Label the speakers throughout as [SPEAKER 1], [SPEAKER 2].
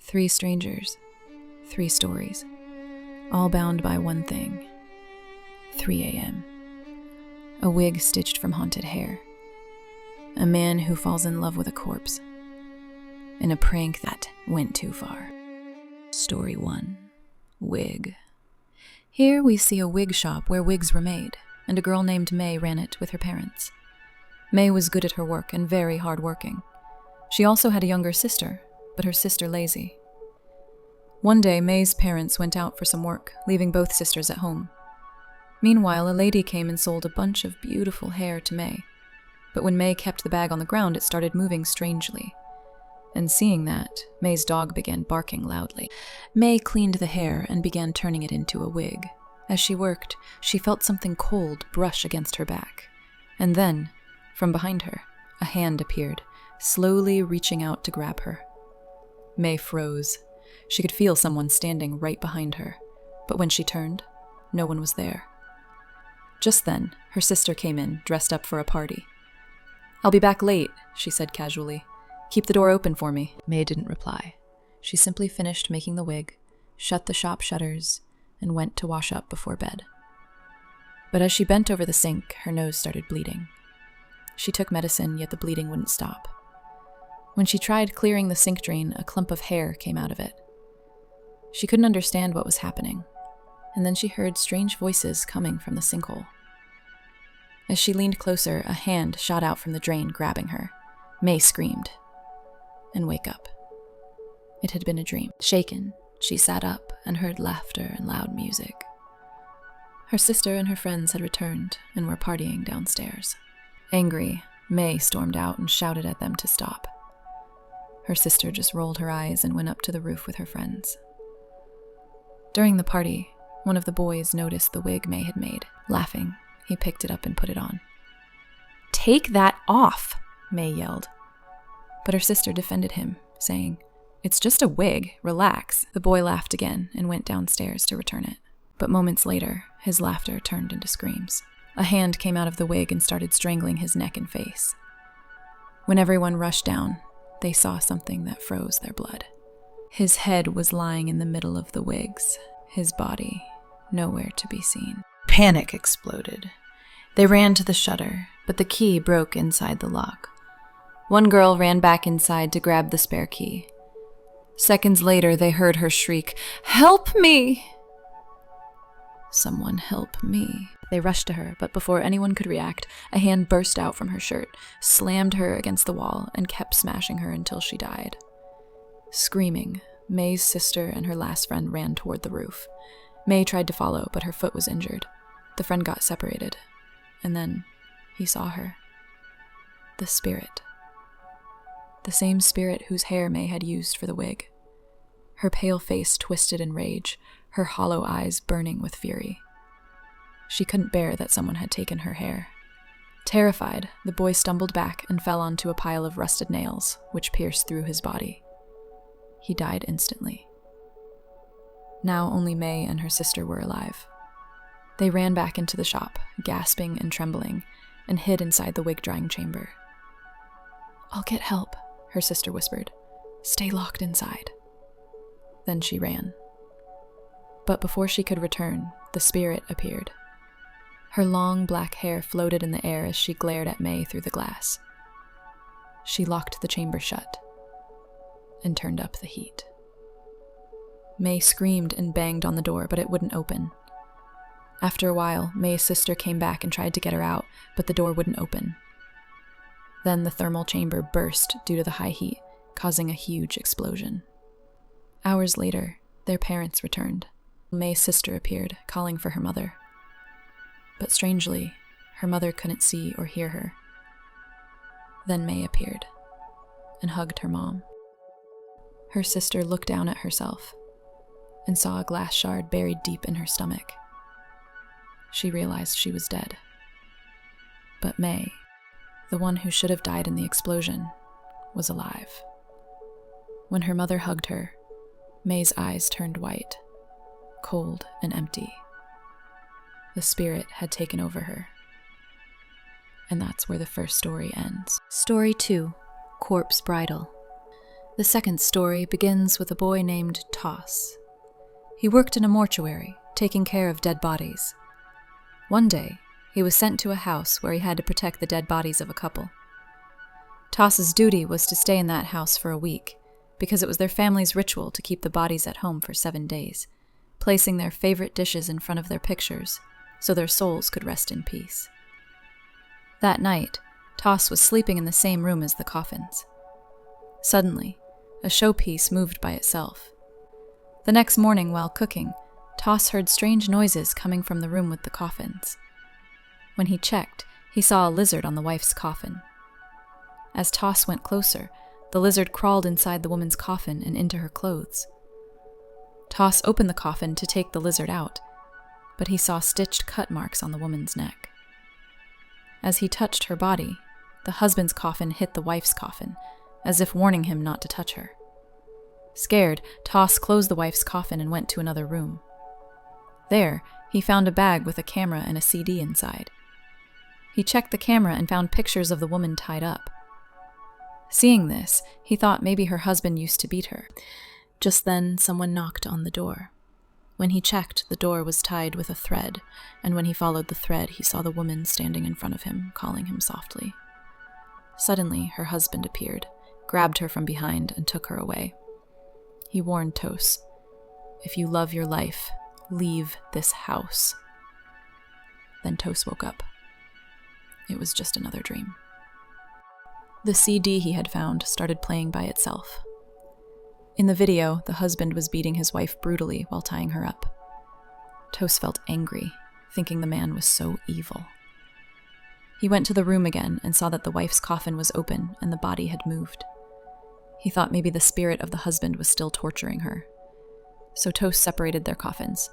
[SPEAKER 1] 3 strangers, 3 stories, all bound by one thing. 3 a.m. A wig stitched from haunted hair. A man who falls in love with a corpse. And a prank that went too far. Story 1. Wig. Here we see a wig shop where wigs were made, and a girl named May ran it with her parents. May was good at her work and very hard-working. She also had a younger sister, but her sister lazy. One day, May's parents went out for some work, leaving both sisters at home. Meanwhile, a lady came and sold a bunch of beautiful hair to May. But when May kept the bag on the ground, it started moving strangely. And seeing that, May's dog began barking loudly. May cleaned the hair and began turning it into a wig. As she worked, she felt something cold brush against her back. And then, from behind her, a hand appeared, slowly reaching out to grab her. May froze. She could feel someone standing right behind her, but when she turned, no one was there. Just then, her sister came in, dressed up for a party. "I'll be back late," she said casually. "Keep the door open for me." May didn't reply. She simply finished making the wig, shut the shop shutters, and went to wash up before bed. But as she bent over the sink, her nose started bleeding. She took medicine, yet the bleeding wouldn't stop. When she tried clearing the sink drain, a clump of hair came out of it. She couldn't understand what was happening, and then she heard strange voices coming from the sinkhole. As she leaned closer, a hand shot out from the drain, grabbing her. May screamed. And wake up. It had been a dream. Shaken, she sat up and heard laughter and loud music. Her sister and her friends had returned and were partying downstairs. Angry, May stormed out and shouted at them to stop. Her sister just rolled her eyes and went up to the roof with her friends. During the party, one of the boys noticed the wig May had made. Laughing, he picked it up and put it on. "Take that off!" May yelled. But her sister defended him, saying, "It's just a wig, relax." The boy laughed again and went downstairs to return it. But moments later, his laughter turned into screams. A hand came out of the wig and started strangling his neck and face. When everyone rushed down, they saw something that froze their blood. His head was lying in the middle of the wigs, his body nowhere to be seen. Panic exploded. They ran to the shutter, but the key broke inside the lock. One girl ran back inside to grab the spare key. Seconds later, they heard her shriek, "Help me!" "Someone help me." They rushed to her, but before anyone could react, a hand burst out from her shirt, slammed her against the wall, and kept smashing her until she died. Screaming, May's sister and her last friend ran toward the roof. May tried to follow, but her foot was injured. The friend got separated, and then he saw her. The spirit. The same spirit whose hair May had used for the wig. Her pale face twisted in rage, her hollow eyes burning with fury. She couldn't bear that someone had taken her hair. Terrified, the boy stumbled back and fell onto a pile of rusted nails, which pierced through his body. He died instantly. Now only May and her sister were alive. They ran back into the shop, gasping and trembling, and hid inside the wig-drying chamber. "I'll get help," her sister whispered. "Stay locked inside." Then she ran. But before she could return, the spirit appeared. Her long black hair floated in the air as she glared at May through the glass. She locked the chamber shut and turned up the heat. May screamed and banged on the door, but it wouldn't open. After a while, May's sister came back and tried to get her out, but the door wouldn't open. Then the thermal chamber burst due to the high heat, causing a huge explosion. Hours later, their parents returned. May's sister appeared, calling for her mother. But strangely, her mother couldn't see or hear her. Then May appeared and hugged her mom. Her sister looked down at herself and saw a glass shard buried deep in her stomach. She realized she was dead. But May, the one who should have died in the explosion, was alive. When her mother hugged her, May's eyes turned white, cold and empty. The spirit had taken over her. And that's where the first story ends. Story 2, Corpse Bridal. The second story begins with a boy named Toss. He worked in a mortuary, taking care of dead bodies. One day, he was sent to a house where he had to protect the dead bodies of a couple. Toss's duty was to stay in that house for a week, because it was their family's ritual to keep the bodies at home for 7 days, placing their favorite dishes in front of their pictures so their souls could rest in peace. That night, Toss was sleeping in the same room as the coffins. Suddenly, a showpiece moved by itself. The next morning, while cooking, Toss heard strange noises coming from the room with the coffins. When he checked, he saw a lizard on the wife's coffin. As Toss went closer, the lizard crawled inside the woman's coffin and into her clothes. Toss opened the coffin to take the lizard out, but he saw stitched cut marks on the woman's neck. As he touched her body, the husband's coffin hit the wife's coffin, as if warning him not to touch her. Scared, Toss closed the wife's coffin and went to another room. There, he found a bag with a camera and a CD inside. He checked the camera and found pictures of the woman tied up. Seeing this, he thought maybe her husband used to beat her. Just then, someone knocked on the door. When he checked, the door was tied with a thread, and when he followed the thread, he saw the woman standing in front of him, calling him softly. Suddenly, her husband appeared, grabbed her from behind, and took her away. He warned Toss, "If you love your life, leave this house." Then Toss woke up. It was just another dream. The CD he had found started playing by itself. In the video, the husband was beating his wife brutally while tying her up. Toss felt angry, thinking the man was so evil. He went to the room again and saw that the wife's coffin was open and the body had moved. He thought maybe the spirit of the husband was still torturing her. So Toss separated their coffins.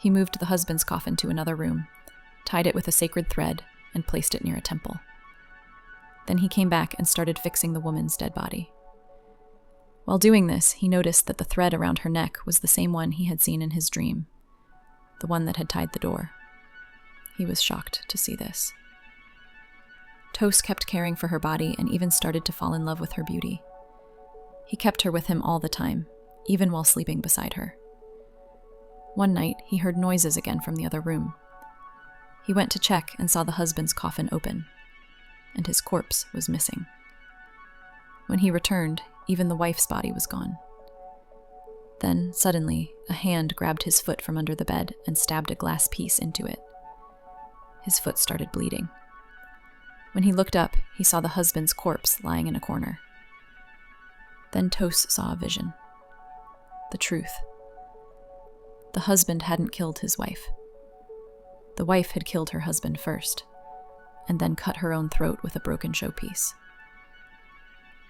[SPEAKER 1] He moved the husband's coffin to another room, tied it with a sacred thread, and placed it near a temple. Then he came back and started fixing the woman's dead body. While doing this, he noticed that the thread around her neck was the same one he had seen in his dream, the one that had tied the door. He was shocked to see this. Toss kept caring for her body and even started to fall in love with her beauty. He kept her with him all the time, even while sleeping beside her. One night, he heard noises again from the other room. He went to check and saw the husband's coffin open, and his corpse was missing. When he returned, even the wife's body was gone. Then, suddenly, a hand grabbed his foot from under the bed and stabbed a glass piece into it. His foot started bleeding. When he looked up, he saw the husband's corpse lying in a corner. Then Toss saw a vision. The truth. The husband hadn't killed his wife. The wife had killed her husband first, and then cut her own throat with a broken showpiece.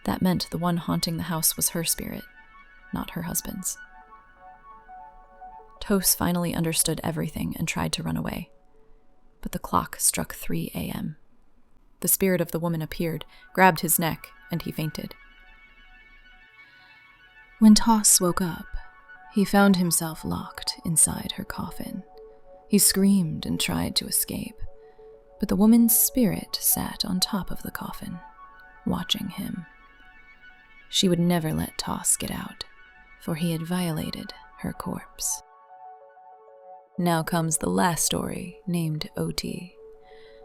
[SPEAKER 1] That meant the one haunting the house was her spirit, not her husband's. Toss finally understood everything and tried to run away, but the clock struck 3 a.m. The spirit of the woman appeared, grabbed his neck, and he fainted. When Toss woke up, he found himself locked inside her coffin. He screamed and tried to escape, but the woman's spirit sat on top of the coffin, watching him. She would never let Toss get out, for he had violated her corpse. Now comes the last story, named OT.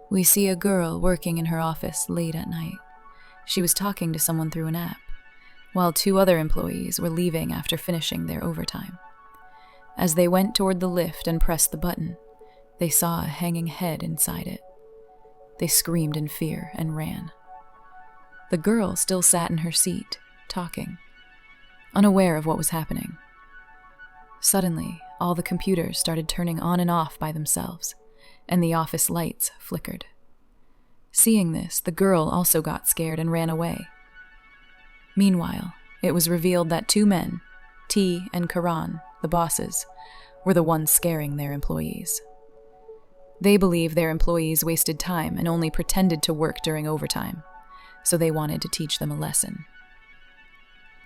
[SPEAKER 1] We see a girl working in her office late at night. She was talking to someone through an app, while 2 other employees were leaving after finishing their overtime. As they went toward the lift and pressed the button, they saw a hanging head inside it. They screamed in fear and ran. The girl still sat in her seat, talking, unaware of what was happening. Suddenly, all the computers started turning on and off by themselves, and the office lights flickered. Seeing this, the girl also got scared and ran away. Meanwhile, it was revealed that 2 men, T and Karan, the bosses, were the ones scaring their employees. They believed their employees wasted time and only pretended to work during overtime, so they wanted to teach them a lesson.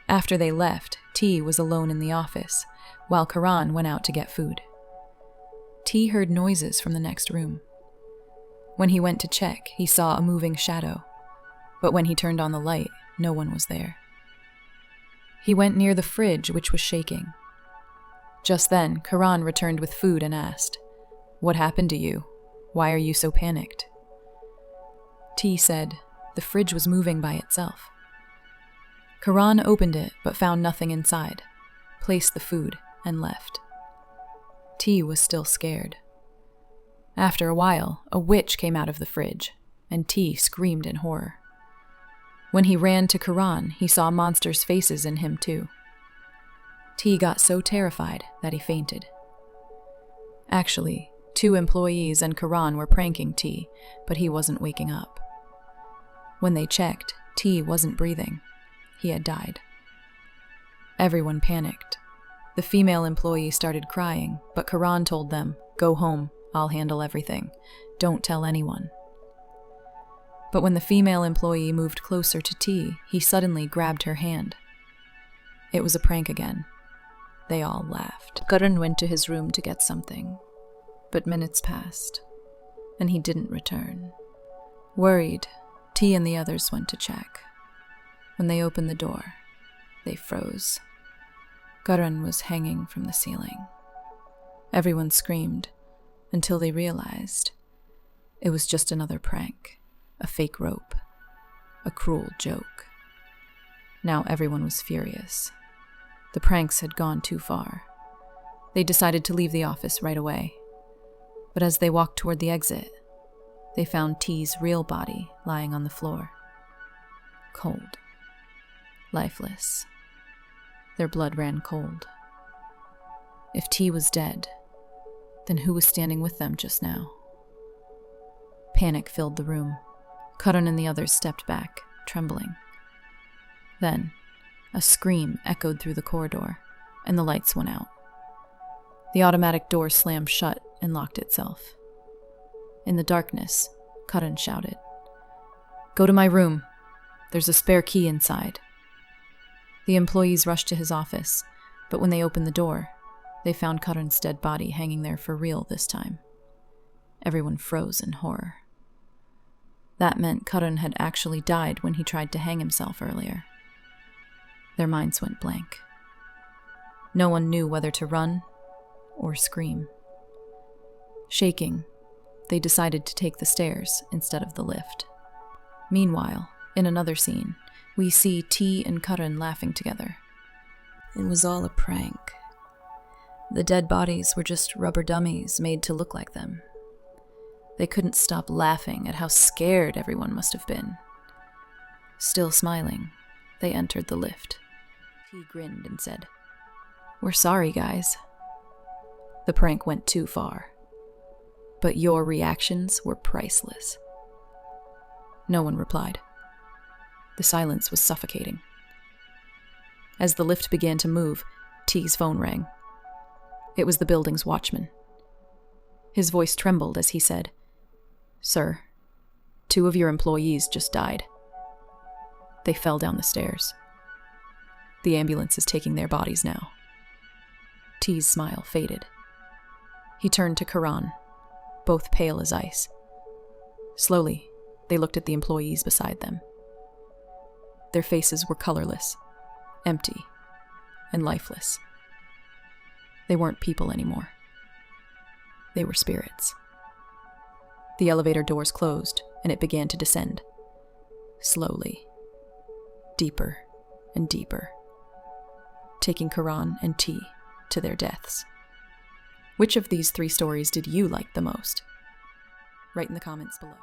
[SPEAKER 1] After they left, T was alone in the office, while Karan went out to get food. T heard noises from the next room. When he went to check, he saw a moving shadow, but when he turned on the light, no one was there. He went near the fridge, which was shaking. Just then, Karan returned with food and asked, "What happened to you? Why are you so panicked?" T said, "The fridge was moving by itself." Karan opened it but found nothing inside, placed the food, and left. T was still scared. After a while, a witch came out of the fridge, and T screamed in horror. When he ran to Karan, he saw monsters' faces in him too. T got so terrified that he fainted. Actually, 2 employees and Karan were pranking T, but he wasn't waking up. When they checked, T wasn't breathing. He had died. Everyone panicked. The female employee started crying, but Karan told them, "Go home, I'll handle everything. Don't tell anyone." But when the female employee moved closer to T, he suddenly grabbed her hand. It was a prank again. They all laughed. Karan went to his room to get something, but minutes passed, and he didn't return. Worried, T and the others went to check. When they opened the door, they froze. Karan was hanging from the ceiling. Everyone screamed until they realized it was just another prank, a fake rope, a cruel joke. Now everyone was furious. The pranks had gone too far. They decided to leave the office right away. But as they walked toward the exit, they found T's real body lying on the floor. Cold. Lifeless. Their blood ran cold. If T was dead, then who was standing with them just now? Panic filled the room. Karan and the others stepped back, trembling. Then, a scream echoed through the corridor, and the lights went out. The automatic door slammed shut and locked itself. In the darkness, Karan shouted, "Go to my room. There's a spare key inside." The employees rushed to his office, but when they opened the door, they found Karan's dead body hanging there for real this time. Everyone froze in horror. That meant Karan had actually died when he tried to hang himself earlier. Their minds went blank. No one knew whether to run or scream. Shaking, they decided to take the stairs instead of the lift. Meanwhile, in another scene, we see T and Karan laughing together. It was all a prank. The dead bodies were just rubber dummies made to look like them. They couldn't stop laughing at how scared everyone must have been. Still smiling, they entered the lift. T grinned and said, "We're sorry, guys. The prank went too far. But your reactions were priceless." No one replied. The silence was suffocating. As the lift began to move, T's phone rang. It was the building's watchman. His voice trembled as he said, "Sir, 2 of your employees just died. They fell down the stairs. The ambulance is taking their bodies now." T's smile faded. He turned to Karan, both pale as ice. Slowly, they looked at the employees beside them. Their faces were colorless, empty, and lifeless. They weren't people anymore. They were spirits. The elevator doors closed, and it began to descend. Slowly. Deeper and deeper. Taking Karan and T to their deaths. Which of these 3 stories did you like the most? Write in the comments below.